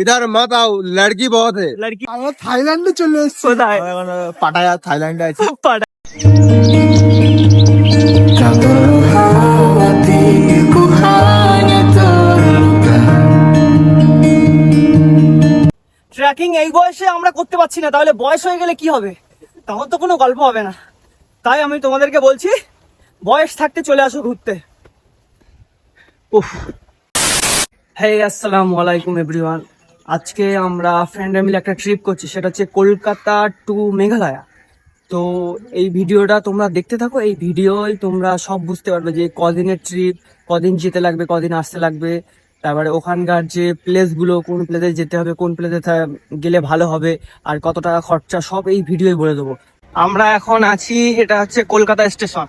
इधर मत आओ, लड़की बहुत है। লড়কি আমরা থাইল্যান্ডে চলে এসেছি। কোথায়? পাটায়া থাইল্যান্ডে আছি। ট্রেকিং এই বয়সে আমরা করতে পারছি না, তাহলে বয়স হয়ে গেলে কি হবে? তখন তো কোনো গল্প হবে না। তাই আমি তোমাদেরকে বলছি, বয়স থাকতে চলে আসো ঘুরতে। উফ। হে আসসালামু আলাইকুম এভরিওয়ান। আজকে আমরা ফ্রেন্ডরা মিলে একটা ট্রিপ করছি, সেটা হচ্ছে কলকাতা টু মেঘালয়া। তো এই ভিডিওটা তোমরা দেখতে থাকো, এই ভিডিওয় তোমরা সব বুঝতে পারবে যে কদিনের ট্রিপ, কদিন যেতে লাগবে, কদিন আসতে লাগবে, তারপরে ওখানকার যে প্লেসগুলো, কোন প্লেসে যেতে হবে, কোন প্লেসে গেলে ভালো হবে, আর কত টাকা খরচা, সব এই ভিডিওয় বলে দেবো। আমরা এখন আছি, এটা হচ্ছে কলকাতা স্টেশন।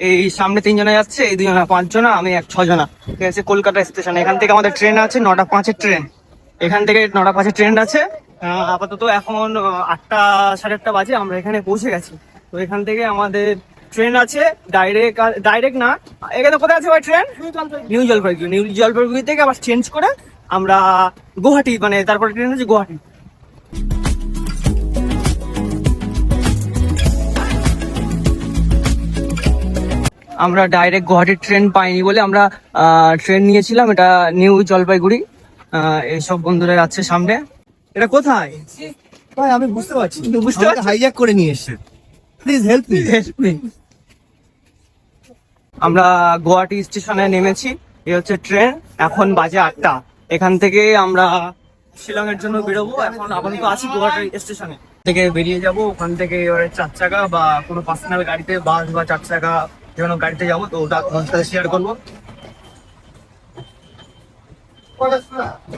এই সামনে 3 জনা যাচ্ছে, এই 2 জনা 5 জনা, আমি 6 জনা। ঠিক আছে, কলকাতা স্টেশন। এখান থেকে আমাদের ট্রেন আছে 9টা 5-এর ট্রেন। এখান থেকে 9টা 5-এর ট্রেন আছে। আপাতত এখন 8টা 8:30 বাজে, আমরা এখানে পৌঁছে গেছি। তো এখান থেকে আমাদের ট্রেন আছে ডাইরেক্ট না, এখানে কোথায় আছে ভাই train? New Jalpaiguri. New Jalpaiguri থেকে আবার চেঞ্জ করে আমরা গুয়াহাটি, মানে তারপরে ট্রেন আছে গুয়াহাটি। আমরা ডাইরেক্ট গুয়াহাটির ট্রেন পাইনি বলে আমরা ট্রেন নিয়েছিলাম, এটা নিউ জলপাইগুড়ি। এইসব বন্ধুরা যাচ্ছে সামনে। এটা কোথায় ভাই আমি বুঝতে পারছি, বুঝতে পারছি। হাইজ্যাক করে নিয়ে এসেছে। Please help me. আমরা গুয়াহাটি স্টেশনে নেমেছি, এই হচ্ছে ট্রেন। এখন বাজে 8টা। এখান থেকে আমরা শিলং এর জন্য বেরোবো। এখন আপাতত আছি গুয়াহাটি স্টেশনে, থেকে বেরিয়ে যাব। ওখান থেকে এবারে 4 চাকা বা কোনো পার্সোনাল গাড়িতে, বাস বা 4 চাকা যে কোনো গাড়িতে যাবো। তো ওটা তোমার সাথে শেয়ার করবো।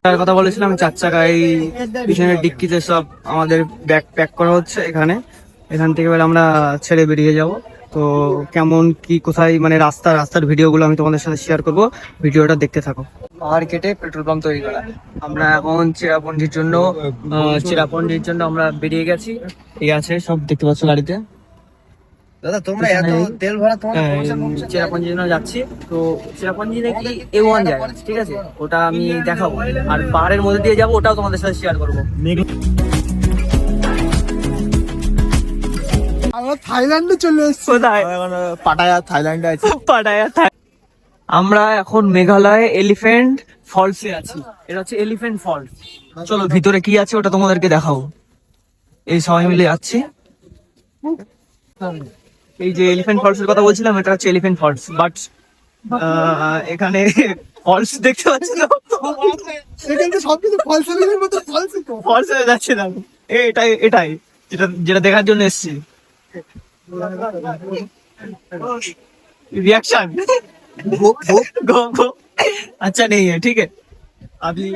তার কথা বলেছিলাম, 4 চাকায় পিছনের ডিক্কিতে সব আমাদের ব্যাগ প্যাক করা হচ্ছে এখানে। এখান থেকে এবার আমরা ছেড়ে বেরিয়ে যাব। তো কেমন কি, কোথায়, মানে রাস্তার ভিডিওগুলো আমি তোমাদের সাথে শেয়ার করব। ভিডিওটা দেখতে থাকো। পাহাড় কেটে পেট্রোল পাম্প তৈরি করা। আমরা এখন চেরাপুঞ্জির জন্য আমরা বেরিয়ে গেছি। ঠিক আছে, সব দেখতে পাচ্ছ গাড়িতে। দাদা তোমরা এত তেল ভরা তোমার চেরাপুঞ্জির জন্য যাচ্ছি। তো চেরাপুঞ্জি নাকি A1 যায়, ঠিক আছে, ওটা আমি দেখাবো। আর পাহাড়ের মধ্যে দিয়ে যাবো, ওটাও তোমাদের সাথে শেয়ার করবো। আমরা থাইল্যান্ডে চলে এসেছি। কোথায়? পাটায়া থাইল্যান্ডে আছি। আমরা এখন মেঘালয় এলিফ্যান্ট ফলসে আছি। এটা হচ্ছে এলিফ্যান্ট ফলস। চলো ভিতরে কি আছে ওটা তোমাদেরকে দেখাবো। এই সবাই মিলে যাচ্ছি। এই যে এলিফ্যান্ট ফলস এর কথা বলছিলাম, এটা হচ্ছে এলিফ্যান্ট ফলস। বাট এখানে ফলস দেখতে পাচ্ছি না, এখানে সবকিছু ফলসের মতো ফলস হয়ে যাচ্ছে না। এটাই যেটা দেখার জন্য এসেছি। रिएक्शन गो। अच्छा नहीं है, ठीक है। अभी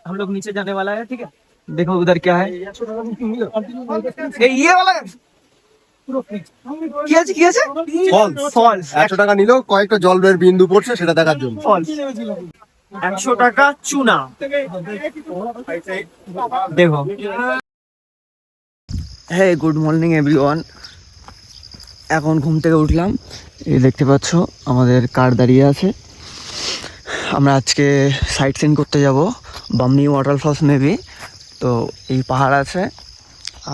हम लोग नीचे जाने वाला है, ठीक है। देखो उधर क्या है, ये वाला है। কি আছে? ফলস। 100 টাকা নিল, কয়েকটা জলের বিন্দু পড়ছে সেটা দেখার জন্য। ফলস 100 টাকা চুনা। দেখো। Hey good morning everyone. এখন ঘুম থেকে উঠলাম, এই দেখতে পাচ্ছ আমাদের কার দাঁড়িয়ে আছে। আমরা আজকে সাইট সিন করতে যাব বামনি ওয়াটারফলস মেবি। তো এই পাহাড় আছে।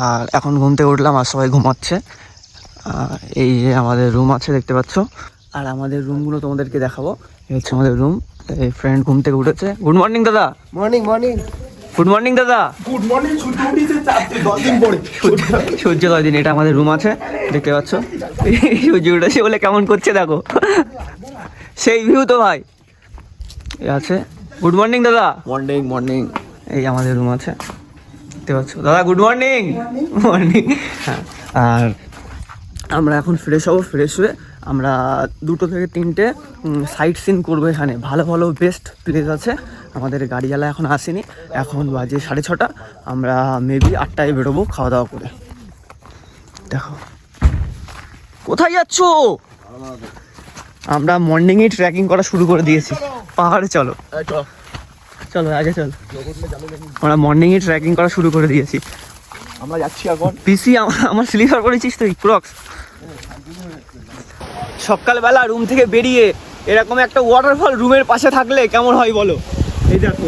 আর এখন ঘুম থেকে উঠলাম, আর সবাই ঘুমাচ্ছে। এই যে আমাদের রুম আছে দেখতে পাচ্ছ। আর আমাদের রুমগুলো তোমাদেরকে দেখাবো। এই হচ্ছে আমাদের রুম। এই ফ্রেন্ড ঘুম থেকে উঠেছে। গুড মর্নিং দাদা। মর্নিং গুড মর্নিং দাদা। Good morning. সূর্য উঠেছে 10 দিন পরে। সূর্য 10 দিন। এটা আমাদের রুম আছে দেখতে পাচ্ছ। সূর্য উঠেছে বলে কেমন করছে দেখো, সেই ভিউ তো ভাই। এই আছে। গুড মর্নিং দাদা। মর্নিং। এই আমাদের রুম আছে দেখতে পাচ্ছ। দাদা গুড মর্নিং। হ্যাঁ, আর আমরা এখন ফ্রেশ হবো। ফ্রেশ হয়ে আমরা 2টো থেকে 3টে সাইট সিন করবো। এখানে ভালো ভালো বেস্ট প্লেস আছে। আমাদের গাড়িওয়ালা এখন আসেনি, এখন বাজে 6:30। আমরা মেবি 8টায় বেরোবো খাওয়া দাওয়া করে। দেখো কোথায় যাচ্ছ? আমরা মর্নিংয়ে ট্রেকিং করা শুরু করে দিয়েছি। পাহাড়ে চলো আগে চলো। আমরা মর্নিংয়ে ট্রেকিং করা শুরু করে দিয়েছি। আমরা যাচ্ছি এখন। পিসি আমার স্লিপার করেছিস তুই ক্রক্স। সকালবেলা রুম থেকে বেরিয়ে এরকম একটা ওয়াটারফল রুমের পাশে থাকলে কেমন হয় বলো। এই দেখো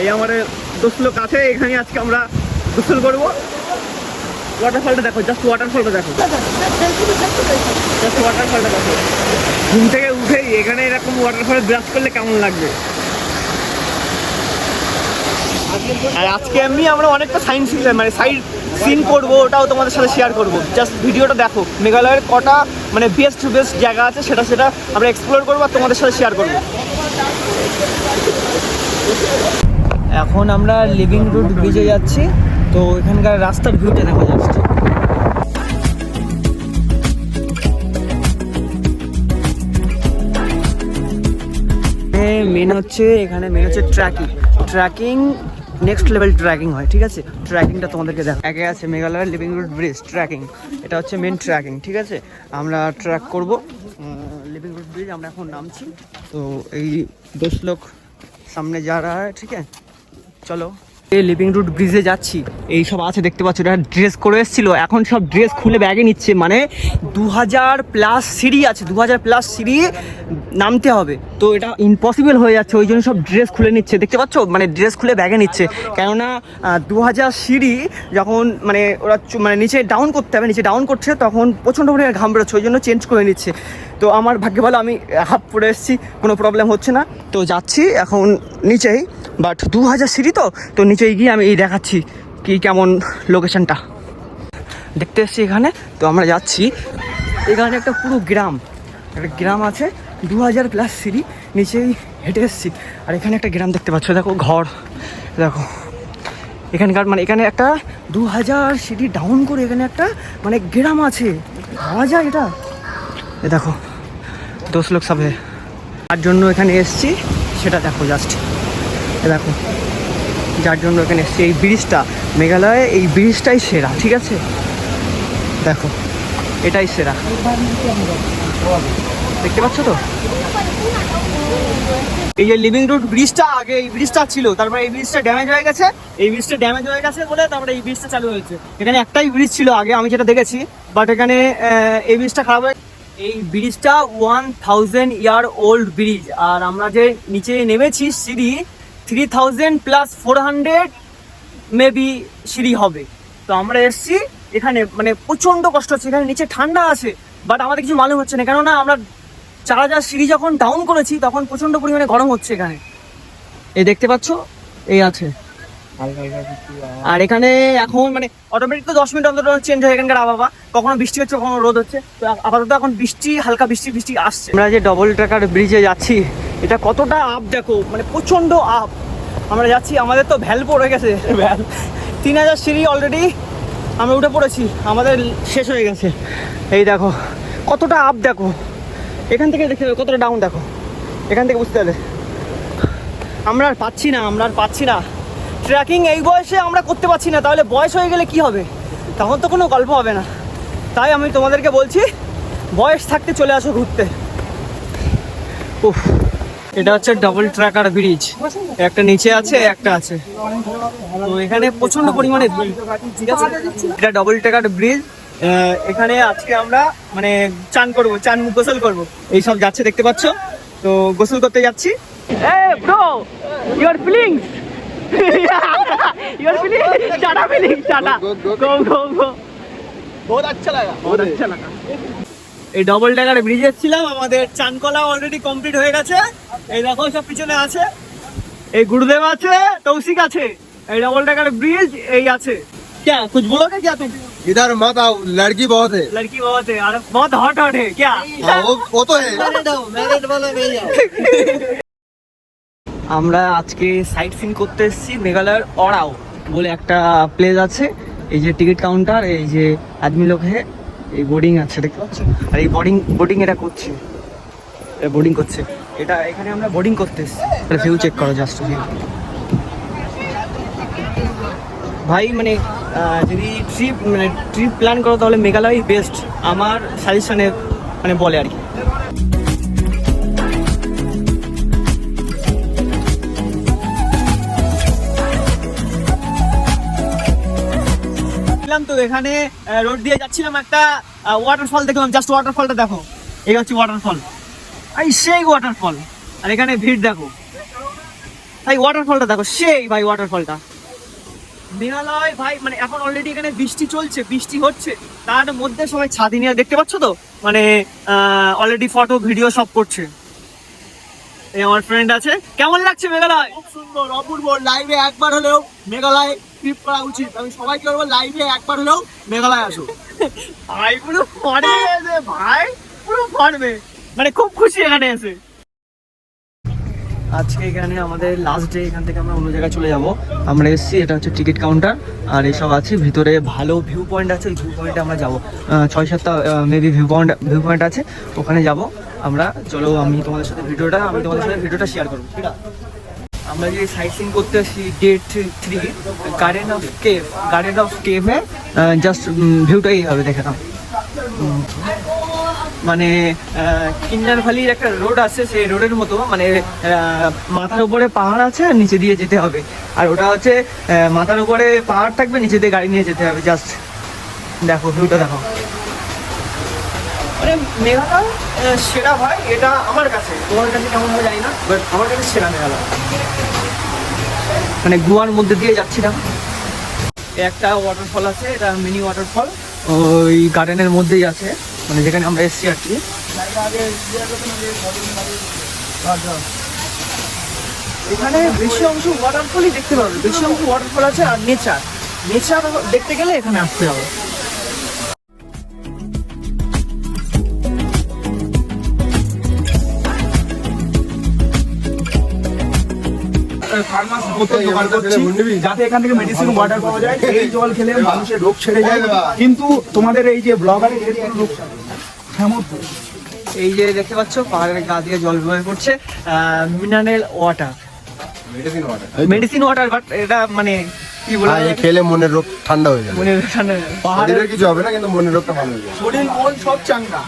এই আমাদের দোস্ত লোক আছে, এখানে আজকে আমরা গোসল করবো। ওয়াটারফলটা দেখো, জাস্ট ওয়াটারফলটা দেখো, জাস্ট ওয়াটারফলটা দেখো। ঘুম থেকে উঠেই এখানে এরকম ওয়াটারফলে ব্রাশ করলে কেমন লাগবে। আর আজকে এমনি আমরা অনেকটা সাইন্স মানে সাইড সিন করবো, ওটাও তোমাদের সাথে শেয়ার করবো। জাস্ট ভিডিওটা দেখো, মেঘালয়ের কটা মানে বেস্ট জায়গা আছে সেটা আমরা এক্সপ্লোর করবো আর তোমাদের সাথে শেয়ার করবো। এখন আমরা লিভিং রুট ব্রিজে যাচ্ছি, তো এখানকার রাস্তার ভিউটা দেখা যাচ্ছে। মেন হচ্ছে এখানে ট্র্যাকিং নেক্সট লেভেল ট্র্যাকিং হয়, ঠিক আছে। ট্র্যাকিংটা তোমাদেরকে দেখো, আগে আছে মেঘালয়ের লিভিং রুট ব্রিজ ট্র্যাকিং, এটা হচ্ছে মেন ট্র্যাকিং, ঠিক আছে। আমরা ট্র্যাক করব লিভিং রুট ব্রিজ, আমরা এখন নামছি। তো এই 10 লোক সামনে যা রা হ্যায়, ঠিক আছে, চলো। এই লিভিং রুট ব্রিজে যাচ্ছি, এই সব আছে দেখতে পাচ্ছ, এটা ড্রেস করে এসেছিলো, এখন সব ড্রেস খুলে ব্যাগে নিচ্ছে। মানে 2000+ সিঁড়ি আছে, 2000+ সিঁড়ি নামতে হবে, তো এটা ইম্পসিবল হয়ে যাচ্ছে, ওই জন্য সব ড্রেস খুলে নিচ্ছে, দেখতে পাচ্ছ, মানে ড্রেস খুলে ব্যাগে নিচ্ছে। কেননা 2000 সিঁড়ি যখন মানে ওরা মানে নিচে ডাউন করতে হবে, নিচে ডাউন করছে তখন প্রচণ্ড পরিমাণে ঘাম বেরোচ্ছে, ওই জন্য চেঞ্জ করে নিচ্ছে। তো আমার ভাগ্য ভালো, আমি হাফ পরে এসেছি, কোনো প্রবলেম হচ্ছে না। তো যাচ্ছি এখন নিচেই, বাট 2000 সিঁড়ি তো নিচেই গিয়ে আমি এই দেখাচ্ছি কি কেমন লোকেশনটা দেখতে এসেছি এখানে। তো আমরা যাচ্ছি, এখানে একটা পুরো একটা গ্রাম আছে, 2000+ সিঁড়ি নিচেই হেঁটে এসেছি। আর এখানে একটা গ্রাম দেখতে পাচ্ছ, দেখো ঘর, দেখো এখানকার মানে এখানে একটা 2000 সিঁড়ি ডাউন করে এখানে একটা মানে গ্রাম আছে, ভাবা যায় এটা। এ দেখো 10 লোক সবে তার জন্য এখানে এসছি, সেটা দেখো জাস্ট, এ দেখো যার জন্য এখানে এসছি। এই ব্রিজটা মেঘালয়ে, এই ব্রিজটাই সেরা, ঠিক আছে, দেখো এটাই সেরা, দেখতে পাচ্ছ তো। এই যে লিভিং রুট ব্রিজটা, আগে এই ব্রিজটা ছিল, তারপরে এই ব্রিজটা ড্যামেজ হয়ে গেছে, বলে তারপরে এই ব্রিজটা চালু হয়েছে। এখানে একটাই ব্রিজ ছিল আগে, আমি যেটা দেখেছি, বাট এখানে এই ব্রিজটা খারাপ হয়ে, এই ব্রিজটা 1000 ইয়ার ওল্ড ব্রিজ। আর আমরা যে নিচে নেমেছি সিঁড়ি 3000+400 মেবি সিঁড়ি হবে। তো আমরা এসছি এখানে, মানে প্রচণ্ড কষ্ট হচ্ছে, এখানে নিচে ঠান্ডা আছে বাট আমাদের কিছু মালুম হচ্ছে না, কেননা আমরা 4000 সিঁড়ি যখন ডাউন করেছি তখন প্রচণ্ড পরিমাণে গরম হচ্ছে এখানে, এই দেখতে পাচ্ছ, এই আছে। আর এখানে এখন মানে অটোমেটিক তো 10 মিনিট অন্তর চেঞ্জ হয় এখানকার আবহাওয়া, কখনো বৃষ্টি হচ্ছে, কখনো রোদ হচ্ছে। তো আপাতত এখন হালকা বৃষ্টি আসছে। আমরা যে ডবল ট্র্যাকার ব্রিজে যাচ্ছি, এটা কতটা আপ দেখো, মানে প্রচণ্ড আপ। আমরা যাচ্ছি, আমাদের তো ভ্যাল পড়ে গেছে, 3000 সিঁড়ি অলরেডি আমরা উঠে পড়েছি, আমাদের শেষ হয়ে গেছে। এই দেখো কতটা আপ, দেখো এখান থেকে দেখতে হবে কতটা ডাউন, দেখো এখান থেকে বুঝতে হবে। আমরা আর পাচ্ছি না ট্রেকিং, এই বয়সে আমরা করতে পারছি না, তাহলে বয়স হয়ে গেলে কি হবে, তখন তো কোনো গল্প হবে না। তাই আমি তোমাদেরকে বলছি, বয়স থাকতে চলে আসো ঘুরতে। উফ, এটা হচ্ছে ডবল ট্র্যাকার ব্রিজ, একটা নিচে আছে একটা আছে, তো এখানে প্রচন্ড পরিমাণে, ঠিক আছে। এটা ডবল ট্র্যাকার ব্রিজ, এখানে আজকে আমরা মানে গোসল করবো, এইসব যাচ্ছে দেখতে পাচ্ছ, তো গোসল করতে যাচ্ছি। ব্রো, ইউর ফিলিংস, এই ডবল ট্র্যাকার ব্রিজে ছিলাম, আমাদের চানকলা অলরেডি কমপ্লিট হয়ে গেছে। এই দেখো সব পিছনে আছে, এই গুরুদেব আছে, তৌসিক আছে, এই ডবল ট্র্যাকার ব্রিজ এই আছে। क्या कुछ बोलोगे क्या तुम? इधर मत आओ, लड़की बहुत है और बहुत हॉट है क्या? वो तो है। আমরা আজকে সাইট সিন করতে এসেছি মেঘালয়ের অরাও বলে একটা প্লেস আছে। এই যে টিকিট কাউন্টার, এই যে আদমি লোক হে, এই বোর্ডিং আছে দেখতে পাচ্ছ, আর এই বোর্ডিং এটা করছে, বোর্ডিং করছে, এটা এখানে আমরা বোর্ডিং করতে এসেছি। ভিউ চেক করো জাস্ট, ভাই মানে যদি ট্রিপ প্ল্যান করো তাহলে মেঘালয় বেস্ট আমার সাজেশনে মানে বলে আর কি। তো এখানে রোড দিয়ে যাচ্ছিলাম, একটা ওয়াটারফল দেখলাম, জাস্ট ওয়াটারফলটা দেখো, এই হচ্ছে ওয়াটারফল, এই সেই ওয়াটারফল। আর এখানে ভিড় দেখো, ভাই ওয়াটারফলটা দেখো, সেই ভাই ওয়াটারফলটা মেঘালয় ভাই। মানে এখন অলরেডি এখানে বৃষ্টি চলছে, বৃষ্টি হচ্ছে, তার মধ্যে সবাই ছাদি নিয়ে, দেখতে পাচ্ছ তো, মানে অলরেডি ফটো ভিডিও সব করছে। এই আমার ফ্রেন্ড আছে। কেমন লাগছে মেঘালয়? খুব সুন্দর, অপূর্ব। লাইভে একবার হলেও মেঘালয় ট্রিপ করা উচিত। আমি সবাইকে বলবো লাইভে একবার হলেও মেঘালয় আসো। ভাই পুরো ফার্মে আছে ভাই, পুরো ফার্মে, মানে খুব খুশি এখানে এসে। আজকে এখানে আমাদের লাস্ট ডে, এখান থেকে আমরা অন্য জায়গায় চলে যাব। আমরা এসেছি, এটা হচ্ছে টিকিট কাউন্টার, আর এসব আছে ভিতরে। ভালো ভিউ পয়েন্ট আছে, ওই ভিউ পয়েন্টে আমরা যাবো। 6-7টা মেবি ভিউ পয়েন্ট আছে, ওখানে যাব আমরা। চলো আমি তোমাদের সাথে ভিডিওটা শেয়ার করবো, ঠিক আছে? আমরা যে সাইট সিন করতে আসি ডে 3 গার্ডেন অফ কেভে, জাস্ট ভিউটা এইভাবে দেখে নাও। মানে কিন্নার ভ্যালির একটা রোড আছে, সেই রোডের মতো, মানে মাথার উপরে পাহাড় আছে আর নিচে দিয়ে যেতে হবে। আর ওটা হচ্ছে মাথার উপরে পাহাড় থাকবে, নিচে দিয়ে গাড়ি নিয়ে যেতে হবে। জাস্ট দেখো ভিউটা দেখো। মানে মেঘালয় সেরা ভাই, এটা আমার কাছে। তোমার কাছে কেমন হবে জানি না, বাট আমার কাছে সেরা মেঘালয়। মানে গোয়ার মধ্যে দিয়ে যাচ্ছিলাম, একটা ওয়াটারফল আছে, এটা মিনি ওয়াটারফল, ওই গার্ডেনের মধ্যেই আছে, মানে যেখানে আমরা এসছি আর কি। এখানে বেশি অংশ ওয়াটারফলই দেখতে পাবে, বেশি অংশ ওয়াটারফল আছে। আর নেচার দেখতে গেলে এখানে আসতে হবে। যাতে এখান থেকে মেডিসিন ওয়াটার পাওয়া যায়। এই জল খেলে মানুষের রোগ ছেড়ে যায়, কিন্তু তোমাদের এই যে ব্লগারের রোগ এই যে দেখতে পাচ্ছ পাহাড়ের গা দিয়ে জল বয়ে পড়ছে, mineral water, medicine water. But এটা মানে কি বলে, খেলে মনের রোগ ঠান্ডা হয়ে যাবে। মনে পাহাড়ের কিছু হবে না, কিন্তু মনের রোগটা ভালো হয়ে যাবে। শরীর মন সব চাঙ্গা।